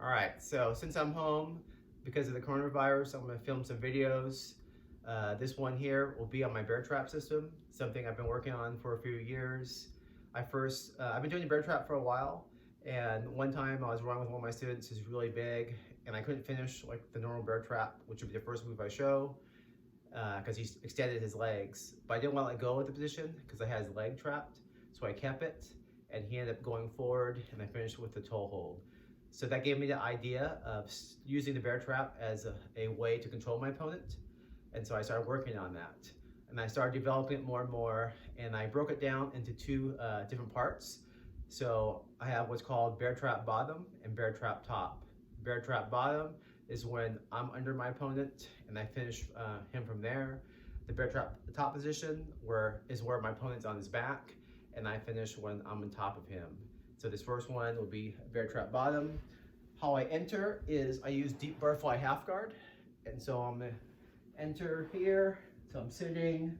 All right, so since I'm home because of the coronavirus, I'm gonna film some videos. This one here will be on my bear trap system, something I've been working on for a few years. I've been doing the bear trap for a while, and one time I was running with one of my students who's really big, and I couldn't finish like the normal bear trap, which would be the first move I show, because he extended his legs. But I didn't want to let go of the position because I had his leg trapped, so I kept it, and he ended up going forward, and I finished with the toe hold. So that gave me the idea of using the bear trap as a way to control my opponent. And so I started working on that. And I started developing it more and more, and I broke it down into two different parts. So I have what's called bear trap bottom and bear trap top. Bear trap bottom is when I'm under my opponent and I finish him from there. The bear trap top position is where my opponent's on his back, and I finish when I'm on top of him. So this first one will be bear trap bottom. How I enter is I use deep butterfly half guard. And so I'm gonna enter here. So I'm sitting,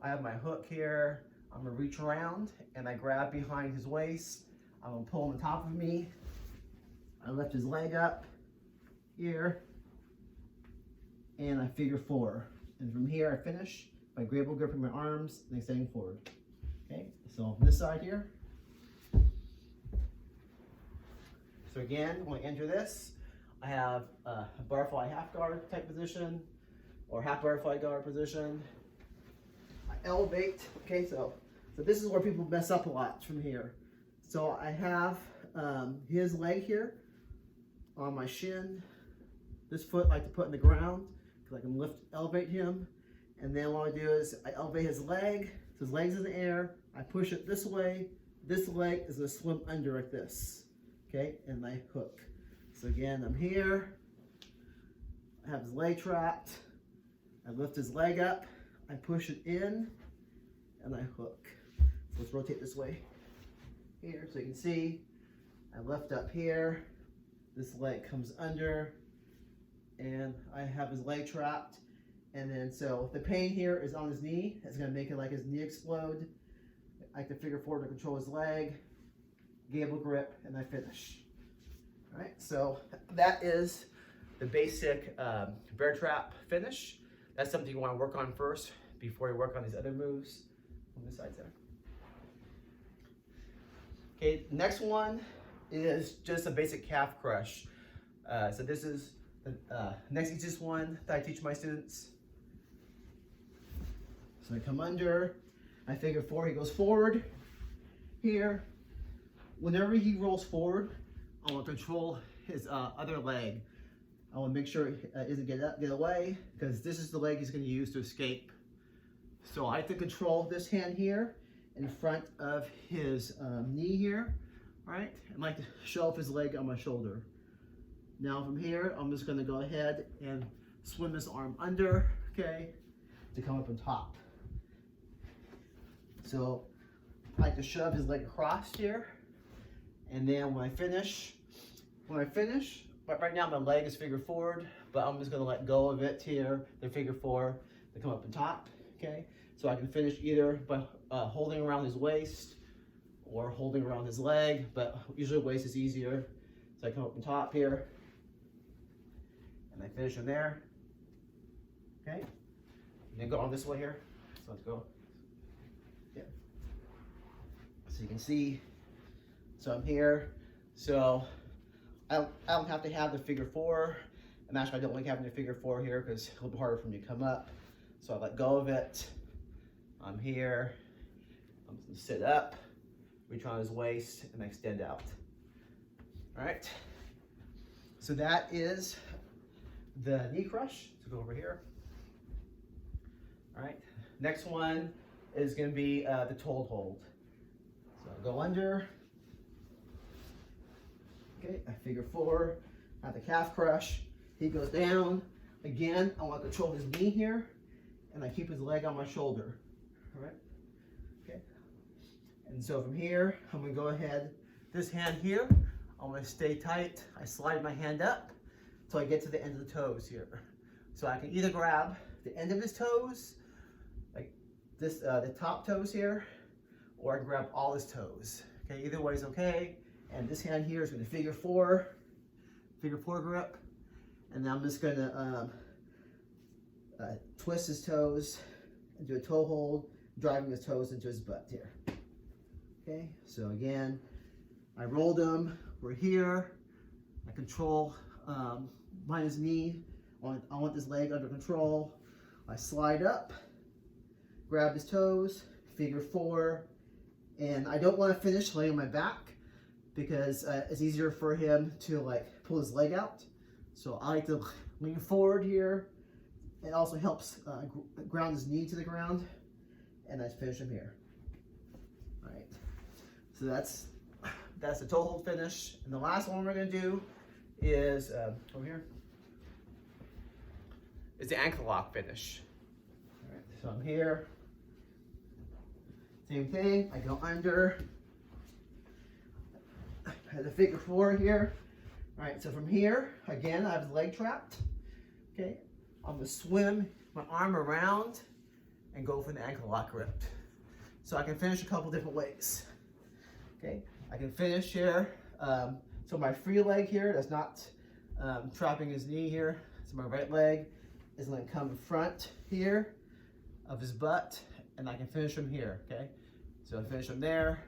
I have my hook here. I'm gonna reach around and I grab behind his waist. I'm gonna pull him on top of me. I lift his leg up here and I figure four. And from here I finish by gripping my arms and extending forward. Okay, so on this side here. So again, when I enter this, I have a butterfly half guard type position or half butterfly guard position. I elevate, okay, so this is where people mess up a lot from here. So I have his leg here on my shin. This foot I like to put in the ground because I can elevate him. And then what I do is I elevate his leg, so his leg's in the air, I push it this way, this leg is gonna swim under like this. Okay, and I hook. So again, I'm here, I have his leg trapped, I lift his leg up, I push it in, and I hook. So let's rotate this way here so you can see. I lift up here, this leg comes under, and I have his leg trapped. And then so the pain here is on his knee. It's gonna make it like his knee explode. I like to figure four to control his leg. Gable grip, and I finish. All right, so that is the basic bear trap finish. That's something you want to work on first before you work on these other moves on the sides there. Okay, next one is just a basic calf crush. So this is the next easiest one that I teach my students. So I come under, I figure four, he goes forward here. Whenever he rolls forward, I want to control his other leg. I want to make sure he doesn't get away, because this is the leg he's going to use to escape. So I have to control this hand here in front of his knee here, all right? I like to show off his leg on my shoulder. Now from here, I'm just going to go ahead and swim this arm under, okay, to come up on top. So I like to shove his leg across here. And then when I finish, but right now my leg is figure forward, but I'm just gonna let go of it here, the figure four, to come up on top, okay? So I can finish either by holding around his waist or holding around his leg, but usually waist is easier. So I come up on top here, and I finish in there, okay? And then go on this way here, so let's go. Yeah. So you can see, so I'm here, so I don't have to have the figure four, and actually I don't like having the figure four here because it's a little bit harder for me to come up. So I let go of it. I'm here, I'm just gonna sit up, reach on his waist, and extend out. All right, so that is the knee crush. So go over here. All right, next one is gonna be the toe hold. So I'll go under. Okay, I figure four, I have the calf crush, he goes down. Again, I want to control his knee here, and I keep his leg on my shoulder, all right? Okay, and so from here, I'm gonna go ahead, this hand here, I'm gonna stay tight. I slide my hand up until I get to the end of the toes here. So I can either grab the end of his toes, like this, the top toes here, or I can grab all his toes. Okay, either way is okay. And this hand here is going to figure figure 4 grip. And then I'm just gonna twist his toes into a toe hold, driving his toes into his butt here. Okay, so again, I rolled him, we're here, I control behind his knee, I want this leg under control. I slide up, grab his toes, figure 4, and I don't want to finish laying on my back because it's easier for him to like pull his leg out. So I like to lean forward here. It also helps ground his knee to the ground, and I finish him here. All right, so that's the toe hold finish. And the last one we're gonna do is over here. Is the ankle lock finish. All right, so I'm here. Same thing. I go under. I have the figure 4 here. All right, so from here, again, I have the leg trapped. Okay, I'm gonna swim my arm around and go for the ankle lock grip. So I can finish a couple different ways. Okay, I can finish here. So my free leg here, that's not trapping his knee here. So my right leg is gonna come in front here of his butt, and I can finish him here, okay? So I finish him there,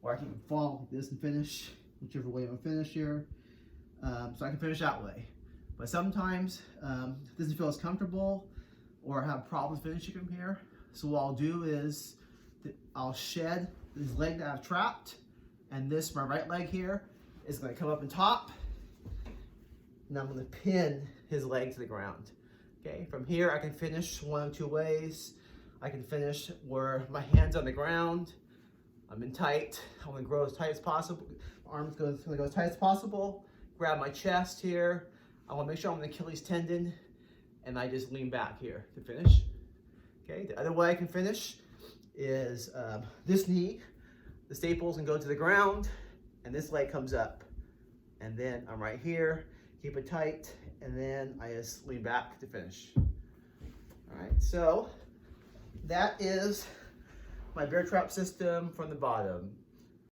or I can fall like this and finish, whichever way I'm finish here. So I can finish that way. But sometimes it doesn't feel as comfortable, or I have problems finishing him here. So what I'll do is I'll shed this leg that I've trapped, and this, my right leg here, is gonna come up and top, and I'm gonna pin his leg to the ground. Okay, from here I can finish one of 2 ways. I can finish where my hand's on the ground, I'm in tight, I want to grow as tight as possible, my arm's going to go as tight as possible, grab my chest here, I want to make sure I'm on the Achilles tendon, and I just lean back here to finish. Okay, the other way I can finish is this knee, the staples can go to the ground, and this leg comes up, and then I'm right here, keep it tight, and then I just lean back to finish. All right, so that is my bear trap system from the bottom.